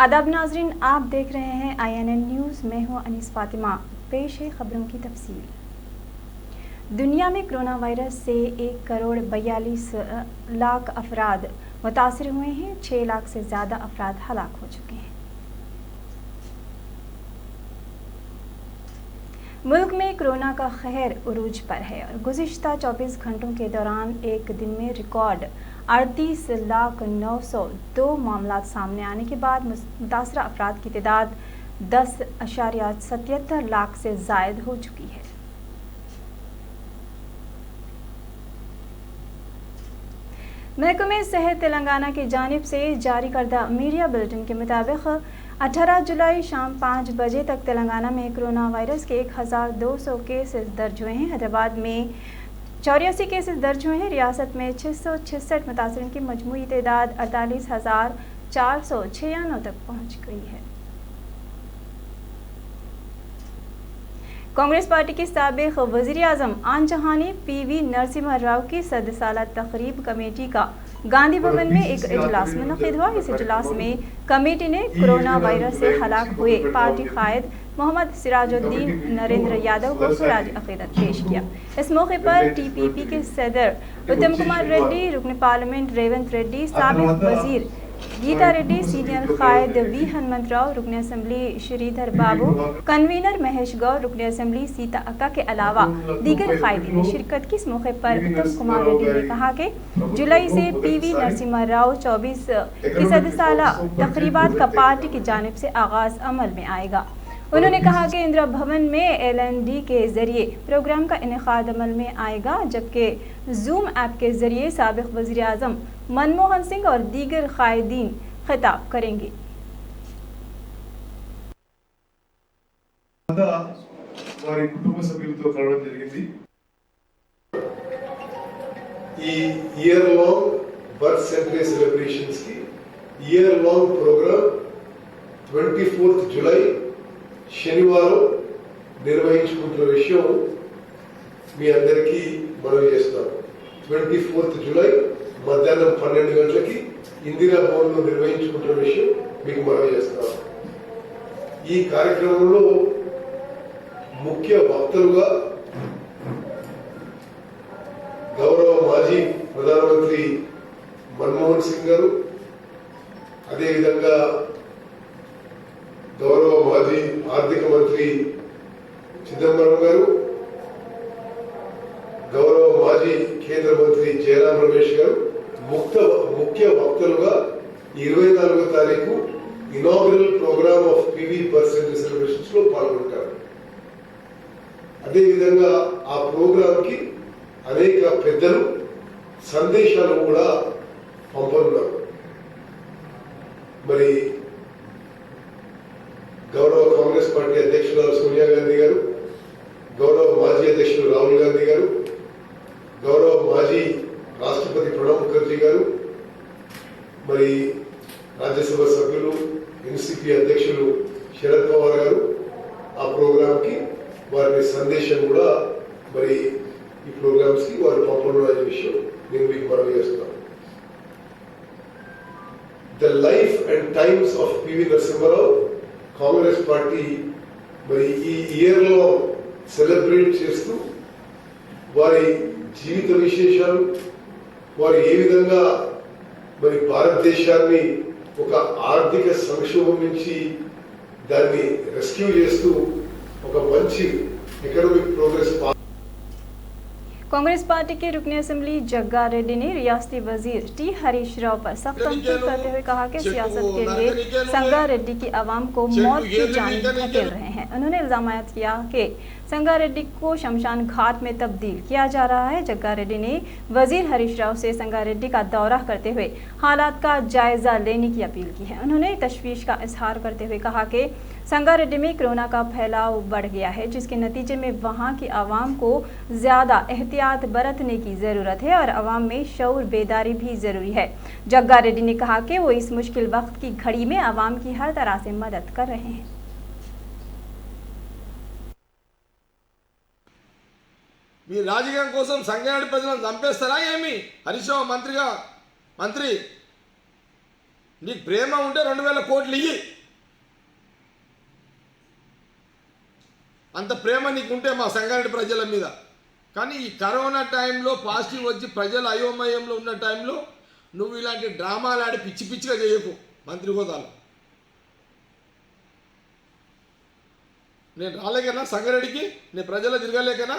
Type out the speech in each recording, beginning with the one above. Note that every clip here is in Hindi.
आदाब नाजरीन, आप देख रहे हैं INN न्यूज़। मैं हूं अनीस फातिमा। पेश है खबरों की तफसील। दुनिया में कोरोना वायरस से 1,42,00,000 अफराद मुतासिर हुए हैं। 6 लाख से ज़्यादा अफराद हलाक हो चुके हैं। मुल्क में कोरोना का कहर उरूज पर है और गुज़िश्ता 24 घंटों के दौरान एक दिन में रिकॉर्ड 38,902 मामला सामने आने के बाद मुतासरा अफराद की तादाद 10.77 लाख से ज़ायद हो चुकी है। महकमे सेहत तेलंगाना की जानिब से जारी करदा मीडिया बुलेटिन के मुताबिक 18 जुलाई शाम 5 बजे तक तेलंगाना में कोरोना वायरस के 1,200 केसेस दर्ज हुए हैं। हैदराबाद में 84 केसेस दर्ज हुए हैं। रियासत में 666 मुतासरीन की मजमूई तादाद 48,496 तक पहुँच गई है। कांग्रेस पार्टी के साबिक वज़ीर आज़म आन जहानी PV नरसिम्हा राव की 100 साला तकरीब कमेटी का गांधी भवन में एक इजलास मुनक़िद हुआ। इस इजलास में कमेटी ने कोरोना वायरस से हलाक हुए पार्टी कायद मोहम्मद सिराजुद्दीन नरेंद्र यादव को खराज अक़ीदत पेश किया। इस मौके पर TPP के सदर उत्तम कुमार रेड्डी, रुकन पार्लियामेंट रेवंत रेड्डी, साबिक वजीर गीता रेड्डी, सीनियर कायद V हनुमंतराव, रुकन असम्बली श्रीधर बाबू, कन्वीनर महेश गौर, रुकन असम्बली सीता अक्का के अलावा दीगर कायदीन ने शिरकत की। इस मौके पर उत्तम कुमार रेड्डी ने कहा कि जुलाई से PV नरसिम्हा राव 24 की 100 साला तकरीबात का पार्टी की जानिब से आगाज अमल में आएगा। उन्होंने कहा कि इंदिरा भवन में LND के जरिए प्रोग्राम का इनेकाद अमल में आएगा, जबकि जूम ऐप के जरिए साबिक वज़ीर आज़म मनमोहन सिंह और दीगर कायदीन खिताब करेंगे। వారి కుటుంబ సభ్యులతో కలవడం జరిగింది। ఈ ఇయర్ లాంగ్ బర్త్ సెంటరీ సెలబ్రేషన్స్ కి year long programme 24th July శనివారం నిర్వహించుకుంటున్న విషయం మీ అందరికీ మనవి చేస్తాను। 24th జూలై మధ్యాహ్నం 12 గంటలకి ఇందిరా భవన్లో నిర్వహించుకుంటున్న విషయం మీకు మనవి చేస్తాను। ఈ కార్యక్రమంలో ముఖ్య వక్తలుగా గౌరవ మాజీ ప్రధానమంత్రి మన్మోహన్ సింగ్ గారు, అదేవిధంగా గౌరవ మాజీ ఆర్థిక మంత్రి చిదంబరం గారు, గౌరవ మాజీ కేంద్ర మంత్రి జయరాం రమేష్ గారు ముఖ్య వక్తలుగా 24వ తారీఖు inaugural programme of PV birth సెంటరీ celebrations లో పాల్గొంటారు। అదేవిధంగా ఆ ప్రోగ్రామ్ కి అనేక పెద్దలు సందేశాలు కూడా పంపనున్నారు। మరి గౌరవ కాంగ్రెస్ పార్టీ అధ్యక్షురాలు సోనియా గాంధీ గారు, గౌరవ మాజీ అధ్యక్షులు రాహుల్ గాంధీ గారు, గౌరవ మాజీ రాష్ట్రపతి ప్రణబ్ ముఖర్జీ గారు, మరి రాజ్యసభ సభ్యులు NCP అధ్యక్షులు శరద్ పవార్ గారు ఆ ప్రోగ్రామ్ కి వారి సందేశం కూడా మరి ఈ ప్రోగ్రామ్స్ కి వారు పంపడం అనే విషయం నేను మీకు మనవి చేస్తున్నాను। The life and times of PV Narasimharao Congress party మరి ఈ ఇయర్ లో సెలబ్రేట్ చేస్తూ వారి జీవిత విశేషాలు, వారు ఏ విధంగా మరి భారతదేశాన్ని ఒక ఆర్థిక సంక్షోభం నుంచి దాన్ని రెస్క్యూ చేస్తూ ఒక మంచి ఎకనామిక్ ప్రోగ్రెస్। कांग्रेस पार्टी के रुकन असम्बली जग्गा रेड्डी ने रियासती वजीर T हरीश राव पर सख्त तंकीद करते हुए कहा कि सियासत के लिए संगा रेड्डी की आवाम को मौत की जानिब धकेल रहे हैं। उन्होंने इल्जाम किया कि संगा रेड्डी को शमशान घाट में तब्दील किया जा रहा है। जग्गा रेड्डी ने वजीर हरीश राव से संगा रेड्डी का दौरा करते हुए हालात का जायजा लेने की अपील की है। उन्होंने तशवीश का इजहार करते हुए कहा कि संगा रेड्डी में कोरोना का फैलाव बढ़ गया है, जिसके नतीजे में वहां की आवाम को ज्यादा एहतियात बरतने की जरूरत है और आवाम में शऊर बेदारी भी जरूरी है। जग्गा रेड्डी ने कहा कि वो इस मुश्किल वक्त की घड़ी में आवाम की हर तरह से मदद कर रहे हैं। మీ రాజకీయం కోసం సంగారెడ్డి ప్రజలను చంపేస్తారా ఏమి? హరీష్ రావు మంత్రి నీకు ప్రేమ ఉంటే 2,000 కోట్లు ఇయ్యి, అంత ప్రేమ నీకుంటే మా సంగారెడ్డి ప్రజల మీద. కానీ ఈ కరోనా టైంలో పాజిటివ్ వచ్చి ప్రజలు అయోమయంలో ఉన్న టైంలో నువ్వు ఇలాంటి డ్రామాలు ఆడి పిచ్చి పిచ్చిగా చేయకు మంత్రి హోదాలో. నేను రాలేకనా సంగారెడ్డికి, నేను ప్రజలు తిరగలేకనా,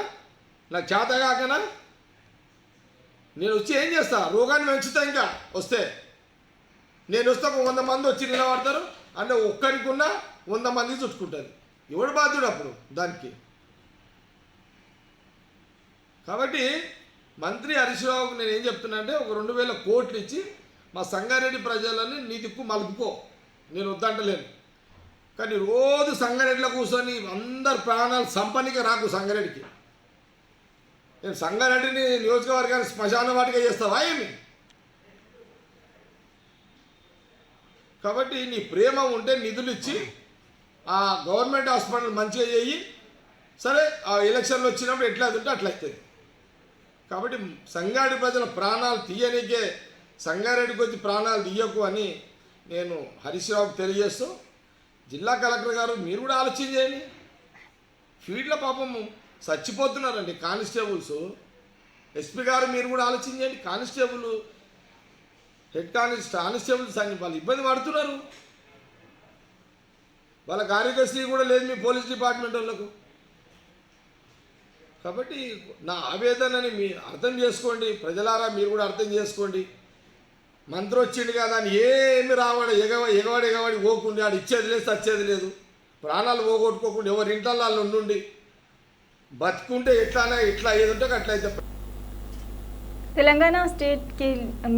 నాకు చేత కాకనా? నేను వచ్చి ఏం చేస్తా? రోగాన్ని పెంచుతా. ఇంకా వస్తే నేను వస్తే ఒక 100 మంది వచ్చి నిలబడతారు, అంటే ఒక్కరికి ఉన్న 100 మంది చుట్టుకుంటుంది. ఎవడు బాధ్యుడు అప్పుడు దానికి? కాబట్టి మంత్రి హరీష్ రావుకు నేను ఏం చెప్తున్నా అంటే, ఒక 2000 కోట్లు ఇచ్చి మా సంగారెడ్డి ప్రజలని నీ దిక్కు మలుపుకో, నేను వద్దంటలేను. కానీ రోజు సంగారెడ్డిలో కూర్చొని అందరు ప్రాణాలు సంపన్నిక రాకు సంగారెడ్డికి. నేను సంగారెడ్డిని నియోజకవర్గాన్ని శ్మశాన వాటిగా చేస్తావా ఏమి? కాబట్టి నీ ప్రేమ ఉంటే నిధులు ఇచ్చి ఆ గవర్నమెంట్ హాస్పిటల్ మంచిగా చేయి. సరే, ఆ ఎలక్షన్లు వచ్చినప్పుడు ఎట్లా ఉంటే అట్లా అవుతుంది. కాబట్టి సంగారెడ్డి ప్రజల ప్రాణాలు తీయనికే సంగారెడ్డికి వచ్చి ప్రాణాలు తీయకు అని నేను హరీష్ రావుకి తెలియజేస్తూ, జిల్లా కలెక్టర్ గారు మీరు కూడా ఆలోచన చేయండి. ఫీల్డ్లో పాపం చచ్చిపోతున్నారండి కానిస్టేబుల్స్. ఎస్పీ గారు మీరు కూడా ఆలోచన చేయండి. కానిస్టేబుల్ హెడ్ కానిస్టేబుల్స్ అని వాళ్ళు ఇబ్బంది పడుతున్నారు. వాళ్ళ ఆరోగ్యశ్రీ కూడా లేదు మీ పోలీస్ డిపార్ట్మెంట్ వాళ్ళకు. కాబట్టి నా ఆవేదనని మీరు అర్థం చేసుకోండి, ప్రజలారా మీరు కూడా అర్థం చేసుకోండి. మంత్రి వచ్చిండు కదా అని ఏమి రావాడు ఎగవాడి పోకుండా ఆడు ఇచ్చేది లేదు చచ్చేది లేదు. ప్రాణాలు పోగొట్టుకోకుండా ఎవరి ఇంట్లో వాళ్ళు ఉండి బతుకుంటే ఎట్లా ఏది ఉంటే అట్లయితే. तेलंगाना स्टेट के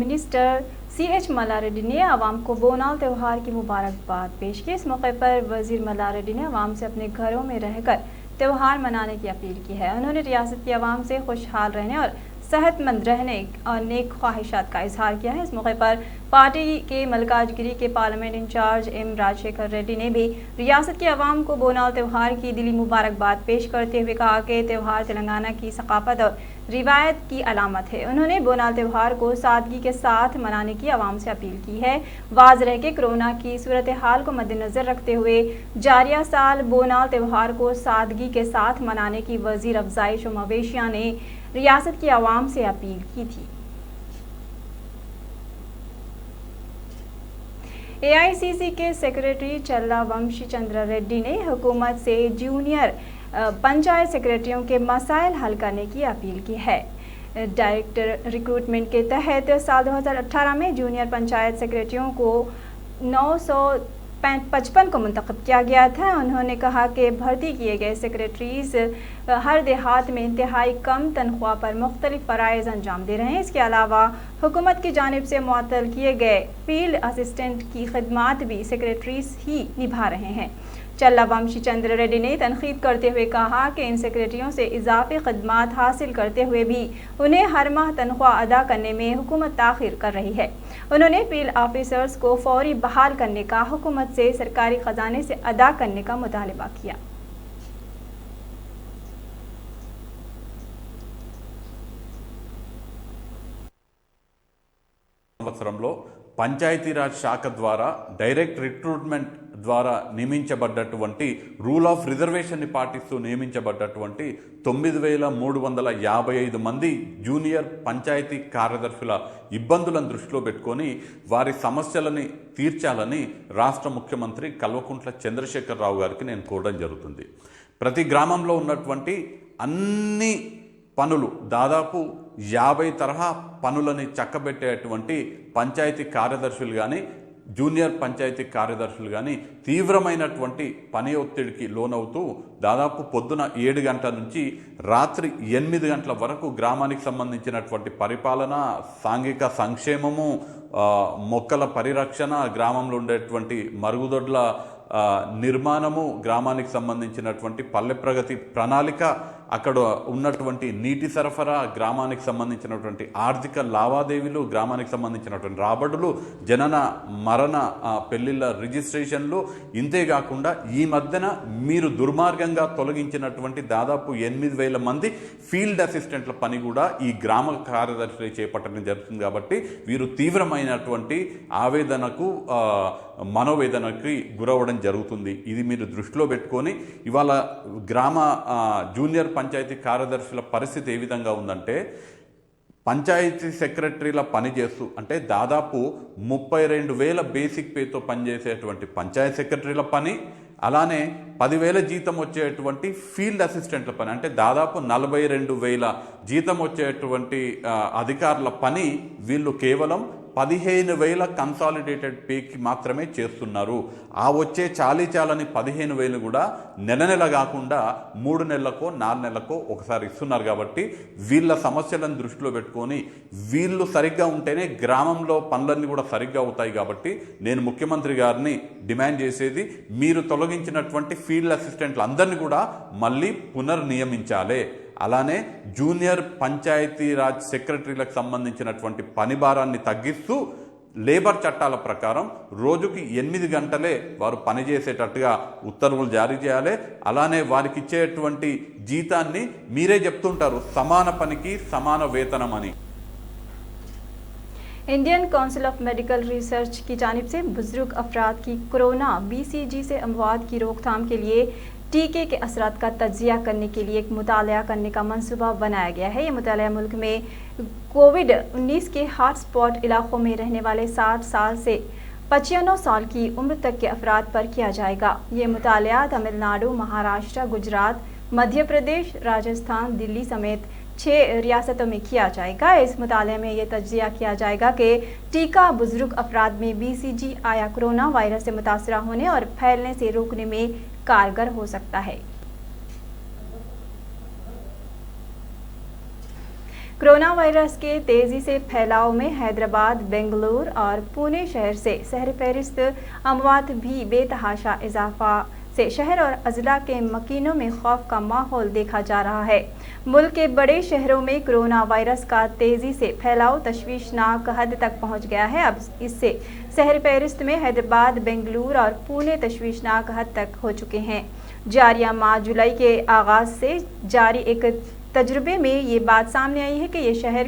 मिनिस्टर CH मल्लारेड्डी ने आवाम को बोनाल त्यौहार की मुबारकबाद पेश की। इस मौके पर वजीर मल्लारेड्डी ने आवाम से अपने घरों में रहकर त्यौहार मनाने की अपील की है। उन्होंने रियासत की आवाम से खुशहाल रहने और सेहतमंद रहने और नेक ख्वाहिशात का इजहार किया है। इस मौके पर पार्टी के मल्काजगिरी के parliament incharge M Rajashekar Reddy ने भी रियासत की आवाम को बोनाल त्यौहार की दिली मुबारकबाद पेश करते हुए कहा कि त्यौहार तेलंगाना की सकाफत और रिवायत की अलामत है। उन्होंने बोनाल त्यौहार को सादगी के साथ मनाने की आवाम से अपील की है। वाज़ रह के कोरोना की सूरत हाल को मद्देनजर रखते हुए जारिया साल बोनाल त्यौहार को सादगी के साथ मनाने की वजीर अफजाइश और मवेशिया ने रियासत की आवाम से अपील की थी। AICC के सेक्रेटरी चल्ला वंशी चंद्र रेड्डी ने हुकूमत से जूनियर पंचायत सेक्रेटरियों के मसाइल हल करने की अपील की है। डायरेक्टर रिक्रूटमेंट के तहत साल 2018 में जूनियर पंचायत सेक्रेटरियों को 955 को मुंतखब किया गया था। उन्होंने कहा कि भर्ती किए गए सेक्रेटरीज हर देहात में इंतहाई कम तनख्वाह पर मुख्तलिफ फ़राइज़ अंजाम दे रहे हैं। इसके अलावा हुकूमत की जानिब से मुअत्तल किए गए फील्ड असिस्टेंट की खिदमात भी सेक्रेटरीज ही निभा रहे हैं। चल्ला वंशी चंद्र रेड्डी ने तनखीद करते हुए कहा कि इन सेक्रेटरियों से इजाफी खदमात हासिल करते हुए भी उन्हें हर माह तनख्वाह अदा करने में हुकूमत ताख़ीर कर रही है। उन्होंने फील्ड ऑफिसर्स को फौरी बहाल करने का हुकूमत से सरकारी ख़जाने से अदा करने का मुतालबा किया। సంవత్సరంలో పంచాయతీరాజ్ శాఖ ద్వారా డైరెక్ట్ రిక్రూట్మెంట్ ద్వారా నియమించబడ్డటువంటి రూల్ ఆఫ్ రిజర్వేషన్ని పాటిస్తూ నియమించబడ్డటువంటి 9355 మంది జూనియర్ పంచాయతీ కార్యదర్శుల ఇబ్బందులను దృష్టిలో పెట్టుకొని వారి సమస్యలని తీర్చాలని రాష్ట్ర ముఖ్యమంత్రి కల్వకుంట్ల చంద్రశేఖరరావు గారికి నేను కోరడం జరుగుతుంది. ప్రతి గ్రామంలో ఉన్నటువంటి అన్ని పనులు దాదాపు 50 తరహా పనులని చక్కబెట్టేటువంటి పంచాయతీ కార్యదర్శులు కానీ జూనియర్ పంచాయతీ కార్యదర్శులు కానీ తీవ్రమైనటువంటి పని ఒత్తిడికి లోనవుతూ దాదాపు పొద్దున 7 గంటల నుంచి రాత్రి 8 గంటల వరకు గ్రామానికి సంబంధించినటువంటి పరిపాలన, సాంఘిక సంక్షేమము, మొక్కల పరిరక్షణ, గ్రామంలో ఉండేటువంటి మరుగుదొడ్ల నిర్మాణము, గ్రామానికి సంబంధించినటువంటి పల్లె ప్రగతి ప్రణాళిక, అక్కడ ఉన్నటువంటి నీటి సరఫరా, గ్రామానికి సంబంధించినటువంటి ఆర్థిక లావాదేవీలు, గ్రామానికి సంబంధించినటువంటి రాబడులు, జనన మరణ పెళ్లిళ్ళ రిజిస్ట్రేషన్లు, ఇంతేకాకుండా ఈ మధ్యన మీరు దుర్మార్గంగా తొలగించినటువంటి దాదాపు 8,000 మంది ఫీల్డ్ అసిస్టెంట్ల పని కూడా ఈ గ్రామ కార్యదర్శులు చేపట్టడం జరుగుతుంది. కాబట్టి వీరు తీవ్రమైనటువంటి ఆవేదనకు, మనోవేదనకి గురవడం జరుగుతుంది. ఇది మీరు దృష్టిలో పెట్టుకొని ఇవాళ గ్రామ జూనియర్ పంచాయతీ కార్యదర్శుల పరిస్థితి ఏ విధంగా ఉందంటే, పంచాయతీ సెక్రటరీల పనిచేస్తూ అంటే దాదాపు 32,000 బేసిక్ పేతో పనిచేసేటువంటి పంచాయతీ సెక్రటరీల పని, అలానే 10,000 జీతం వచ్చేటువంటి ఫీల్డ్ అసిస్టెంట్ల పని, అంటే దాదాపు 42,000 జీతం వచ్చేటువంటి అధికారుల పని వీళ్ళు కేవలం 15,000 కన్సాలిడేటెడ్ పేకి మాత్రమే చేస్తున్నారు. ఆ వచ్చే చాలని 15,000 కూడా నెల కాకుండా 3 నెలలకో 4 నెలలకో ఒకసారి ఇస్తున్నారు. కాబట్టి వీళ్ళ సమస్యలను దృష్టిలో పెట్టుకొని వీళ్ళు సరిగ్గా ఉంటేనే గ్రామంలో పనులన్నీ కూడా సరిగ్గా అవుతాయి. కాబట్టి నేను ముఖ్యమంత్రి గారిని డిమాండ్ చేసేది, మీరు తొలగించినటువంటి ఫీల్డ్ అసిస్టెంట్లు అందరినీ కూడా మళ్ళీ పునర్నియమించాలి. అలానే జూనియర్ పంచాయతీరాజ్ సెక్రటరీలకు సంబంధించినటువంటి పని భారాన్ని తగ్గిస్తూ లేబర్ చట్టాల ప్రకారం రోజుకి 8 గంటలే వారు పనిచేసేటట్టుగా ఉత్తర్వులు జారీ చేయాలి. అలానే వారికి ఇచ్చేటువంటి జీతాన్ని మీరే చెప్తుంటారు, సమాన పనికి సమాన వేతనం అని. Indian council of medical research की जानिब से बुजुर्ग अफराद की कोरोना BCG से अमवात की रोकथाम के लिए टीके के असरात का तज्जिया करने के लिए एक मुताला करने का मंसूबा बनाया गया है। ये मुताला मुल्क में कोविड-19 के हॉटस्पॉट इलाकों में रहने वाले 60 साल से 95 साल की उम्र तक के अफराद पर किया जाएगा। ये मुताला तमिलनाडु, महाराष्ट्र, गुजरात, मध्य प्रदेश, राजस्थान, दिल्ली समेत 6 रियासतों में किया जाएगा। इस मुताले में ये तज्जिया किया जाएगा कि टीका बुजुर्ग अफराद में BCG आया कोरोना वायरस से मुतासरा होने और फैलने से रोकने में कारगर हो सकता है। कोरोना वायरस के तेजी से फैलाव में हैदराबाद, बेंगलुरु और पुणे शहर से सहर फहरिस्त अमवात भी बेतहाशा इजाफा से शहर और अजला के मकीनों में खौफ का माहौल देखा जा रहा है। मुल्क के बड़े शहरों में कोरोना वायरस का तेजी से फैलाव तशवीशनाक हद तक पहुंच गया है। अब इससे शहर फहरिस्त में हैदराबाद, बेंगलुरु और पुणे तशवीशनाक हद तक हो चुके हैं। जारिया माह जुलाई के आगाज से जारी एक तजुर्बे में ये बात सामने आई है कि ये शहर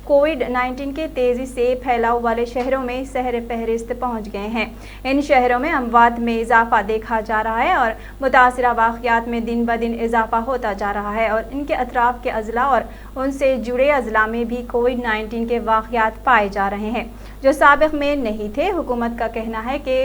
कोविड-19 के तेज़ी से फैलाव वाले शहरों में सहर फहरिस्त पहुंच गए हैं। इन शहरों में अमवात में इजाफा देखा जा रहा है और मुतासरा वाक़यात में दिन ब दिन इजाफा होता जा रहा है और इनके अतराफ़ के अजला और उनसे जुड़े अजला में भी कोविड-19 के वाक़यात पाए जा रहे हैं जो साबिक़ में नहीं थे। हुकूमत का कहना है कि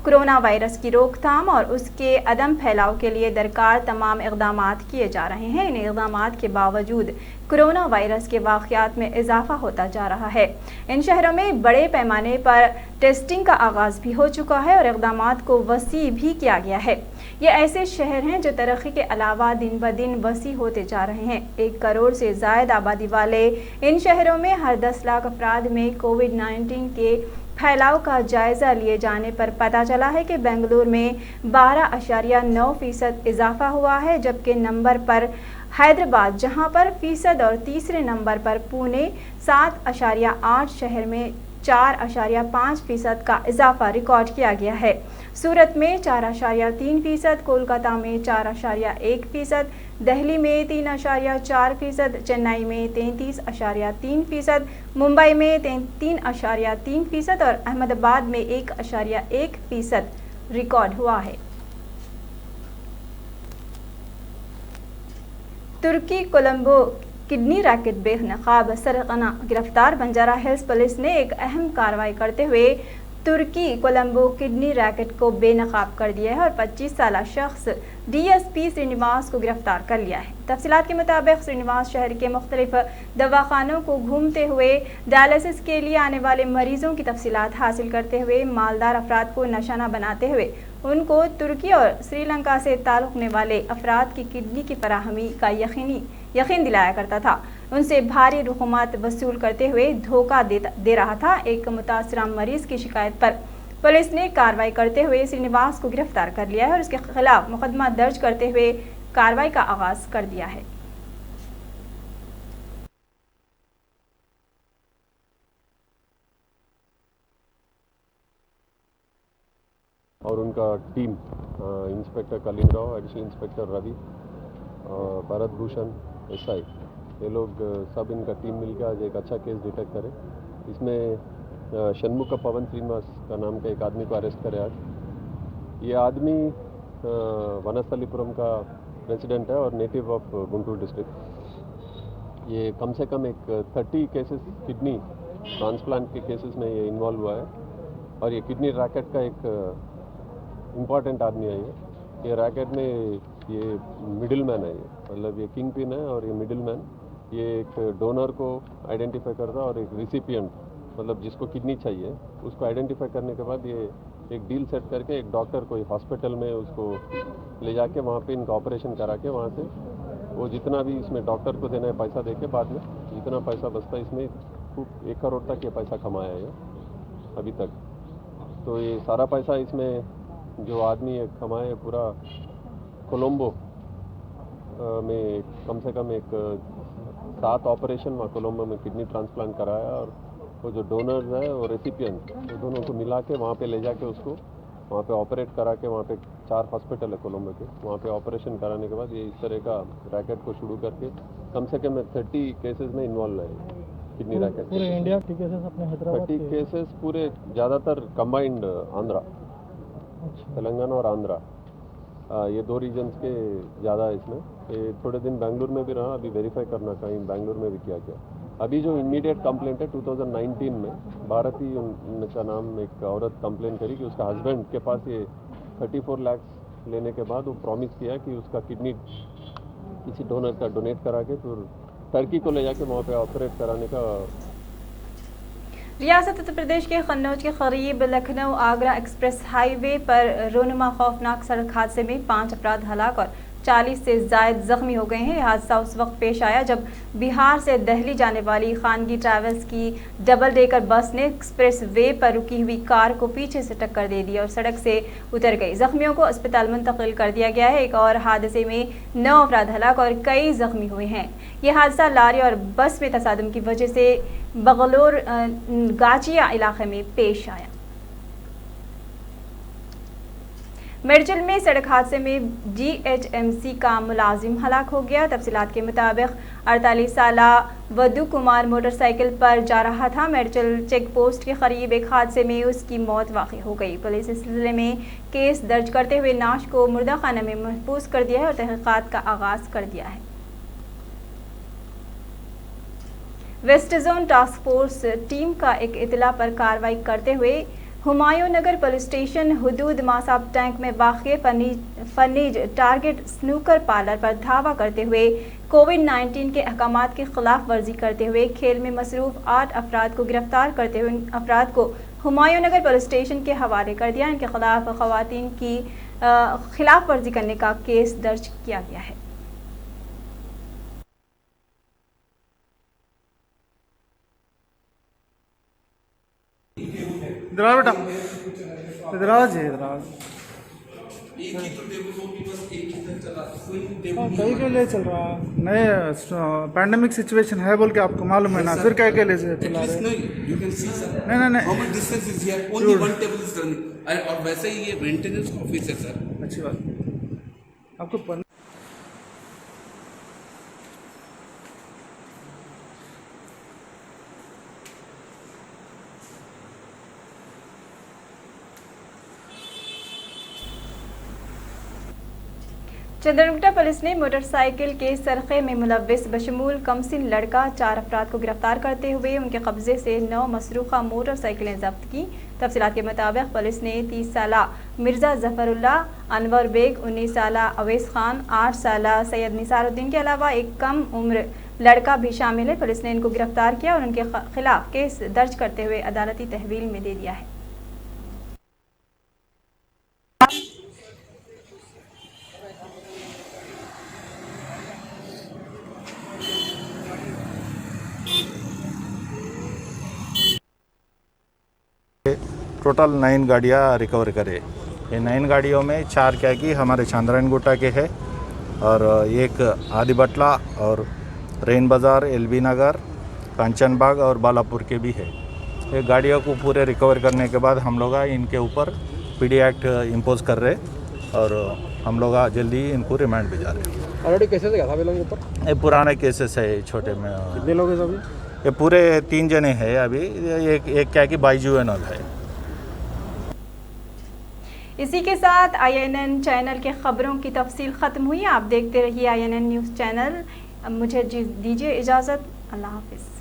कोरोना वायरस की रोकथाम और उसके अदम फैलाव के लिए दरकार तमाम इक़दामात किए जा रहे हैं। इन इक़दामात के बावजूद कोरोना वायरस के वाक़यात में इजाफा होता जा रहा है। इन शहरों में बड़े पैमाने पर टेस्टिंग का आगाज़ भी हो चुका है और इक़दामात को वसी भी किया गया है। ये ऐसे शहर हैं जो तरक्की के अलावा दिन ब दिन वसी होते जा रहे हैं। 1 करोड़ से ज़ायद आबादी वाले इन शहरों में हर 10 लाख अफराद में कोविड-19 के फैलाव का जायज़ा लिए जाने पर पता चला है कि बेंगलुरु में 12.9% इजाफा हुआ है, जबकि नंबर पर हैदराबाद जहां पर फीसद और तीसरे नंबर पर पुणे 7.8, शहर में 4.5% का इजाफा रिकॉर्ड किया गया है। सूरत में 4.3%, कोलकाता में 4.1%, दिल्ली में 3.4%, चेन्नई में 33.3%, मुंबई में 3.3% और अहमदाबाद में 1.1% रिकॉर्ड हुआ है। तुर्की कोलंबो किडनी रैकेट बेनकाब सरगना गिरफ्तार। बंजारा हिल्स पुलिस ने एक अहम कार्रवाई करते हुए तुर्की कोलंबो किडनी रैकेट को बेनकाब कर दिया है और 25 साल शख्स DSP श्रीनिवास को गिरफ्तार कर लिया है। तफसीलात के मुताबिक श्रीनिवास शहर के मुख्तलिफ दवाखानों को घूमते हुए डायलिसिस के लिए आने वाले मरीजों की तफसीलात हासिल करते हुए मालदार अफराद को निशाना बनाते हुए उनको तुर्की और श्रीलंका से ताल्लुक़ वाले अफराद की किडनी की फराहमी का यकीन दिलाया करता था। उनसे भारी रकूमात वसूल करते हुए धोखा दे रहा था। एक मुतासरा मरीज की शिकायत पर पुलिस ने कार्रवाई करते हुए श्रीनिवास को गिरफ्तार कर लिया है और उसके खिलाफ मुकदमा दर्ज करते हुए कार्रवाई का आगाज़ कर दिया है। और उनका टीम, inspector Kaleem Rao, additional inspector Ravi, Bharat Bhushan, SI, ये लोग सब इनका टीम मिलकर आज एक अच्छा केस डिटेक्ट करे। इसमें षणमुख पवन श्रीनिवास का नाम का एक आदमी को अरेस्ट करे आज। ये आदमी वनस्थलीपुरम का रेसिडेंट है और नेटिव ऑफ गुंटूर डिस्ट्रिक्ट। ये कम से कम एक 30 केसेस किडनी ट्रांसप्लांट के केसेस में ये इन्वॉल्व हुआ है और ये किडनी रैकेट का एक इम्पॉर्टेंट आदमी है। ये रैकेट में ये मिडिल मैन है, मतलब ये किंग पिन है और ये मिडिल मैन ये एक डोनर को आइडेंटिफाई करता है और एक रिसिपिएंट, मतलब जिसको किडनी चाहिए उसको आइडेंटिफाई करने के बाद ये एक डील सेट करके एक डॉक्टर को हॉस्पिटल में उसको ले जाके वहाँ पे इनका ऑपरेशन करा के वहाँ से वो जितना भी इसमें डॉक्टर को देना है पैसा दे के बाद में जितना पैसा बचता है इसमें खूब 1 करोड़ तक ये पैसा कमाया है अभी तक। तो ये सारा पैसा इसमें जो आदमी ये कमाए पूरा कोलंबो में कम से कम एक 7 ऑपरेशन वहाँ कोलंबो में किडनी ट्रांसप्लांट कराया और वो जो डोनर्स है और रेसिपिएंट वो दोनों को मिला के वहाँ पे ले जाके उसको वहाँ पे ऑपरेट करा के वहाँ पे 4 हॉस्पिटल है कोलंबो के, वहाँ पे ऑपरेशन कराने के बाद ये इस तरह का रैकेट को शुरू करके कम से कम 30 केसेस में इन्वॉल्व है किडनी रैकेट। पूरे इंडिया के केसेस अपने हैदराबाद 30 केसेस पूरे ज़्यादातर कंबाइंड आंध्रा, तेलंगाना और आंध्रा, ये 2 रीजन्स के ज़्यादा है इसमें। ये थोड़े दिन बेंगलुरु में भी रहा, अभी वेरीफाई करना कहीं बेंगलुरु में भी किया गया। अभी जो इमीडिएट कंप्लेंट है 2019 में भारती उनका नाम एक औरत कंप्लेन करी कि उसका हस्बैंड के पास ये 34 लाख लेने के बाद वो प्रॉमिस किया कि उसका किडनी किसी डोनर का डोनेट करा के फिर टर्की को ले जाके वहाँ पे ऑपरेट कराने का। रियासत उत्तर प्रदेश के कन्नौज के करीब लखनऊ आगरा एक्सप्रेस हाईवे पर रोनुमा खौफनाक सड़क हादसे में 5 अफराद हलाक और 40 से ज़ायद जख्मी हो गए हैं। यह हादसा उस वक्त पेश आया जब बिहार से दिल्ली जाने वाली खानगी ट्रैवल्स की डबल डेकर बस ने एक्सप्रेस वे पर रुकी हुई कार को पीछे से टक्कर दे दी और सड़क से उतर गई। जख्मियों को अस्पताल मुंतकिल कर दिया गया है। एक और हादसे में 9 अफराद हलाक और कई जख्मी हुए हैं। यह हादसा लारी और बस में तसादुम की वजह से बगलोर गाचिया इलाके में पेश आया। मेरजल में सड़क हादसे में GHMC का मुलाजिम हलाक हो गया। तफसीलात के मुताबिक 48 साला वधु कुमार मोटरसाइकिल पर जा रहा था। मेरजल चेक पोस्ट के करीब एक हादसे में उसकी मौत वाक़ई हो गई। पुलिस इस सिलसिले में केस दर्ज करते हुए नाश को मुर्दा खाना में महफूज कर दिया है और तहकीकात का आगाज कर दिया है। West zone task force team का एक इतला पर कार्रवाई करते हुए हुमायूं नगर पुलिस स्टेशन हुदूद मासाब टैंक में वाक़े फनीज टारगेट स्नूकर पार्लर पर धावा करते हुए कोविड-19 के अहकामात की खिलाफ वर्जी करते हुए खेल में मसरूफ 8 अफराद को गिरफ्तार करते हुए उन अफराद को हुमायूं नगर पुलिस स्टेशन के हवाले कर दिया। इनके खिलाफ खवातीन की खिलाफ वर्जी करने का केस दर्ज किया गया है। इधर आओ बेटा, इधर आओ जी, इधर आओ। कहीं के लिए चल रहा है, नए पैंडेमिक सिचुएशन है बोल के आपको मालूम है ना, फिर क्या के लिए चला रहे? नहीं how much distance is here? Only one table is running. और वैसे ही ये मेंटेनेंस ऑफिस है सर। अच्छी बात आपको चंद्रगुप्ता पुलिस ने मोटरसाइकिल के सरखे में मुलव्विस बशमूल कमसिन लड़का 4 अफराद को गिरफ्तार करते हुए उनके कब्जे से 9 मसरूखा मोटरसाइकिलें जब्त की। तफसीलात के मुताबिक पुलिस ने 30 साला मिर्जा जफरुल्ला, अनवर बेग, 19 साला अवैस खान, 8 साला सैयद निसारुद्दीन के अलावा एक कम उम्र लड़का भी शामिल है। पुलिस ने इनको गिरफ्तार किया और उनके खिलाफ केस दर्ज करते हुए अदालती तहवील में दे दिया है। टोटल 9 गाड़ियाँ रिकवर करे। ये 9 गाड़ियों में 4 क्या कि हमारे चांद्रायण गुट्टा के है और एक आदिबटला और रेन बाज़ार, LB नगर, कांचन बाग और बालापुर के भी है। ये गाड़ियों को पूरे रिकवर करने के बाद हम लोग इनके ऊपर पीडी एक्ट इम्पोज कर रहे और हम लोग जल्दी इनको रिमांड भिजा रहे हैं। ऑलरेडी केसेस है साहब लोग ऊपर? ये पुराने केसेस है, छोटे में। कितने लोग हैं अभी? ये पूरे 3 जने हैं अभी। एक क्या कि बाइजुएनल है। इसी के साथ INN चैनल के खबरों की तफसील ख़त्म हुई। आप देखते रहिए INN न्यूज़ चैनल। मुझे दीजिए इजाज़त। अल्लाह हाफिज़।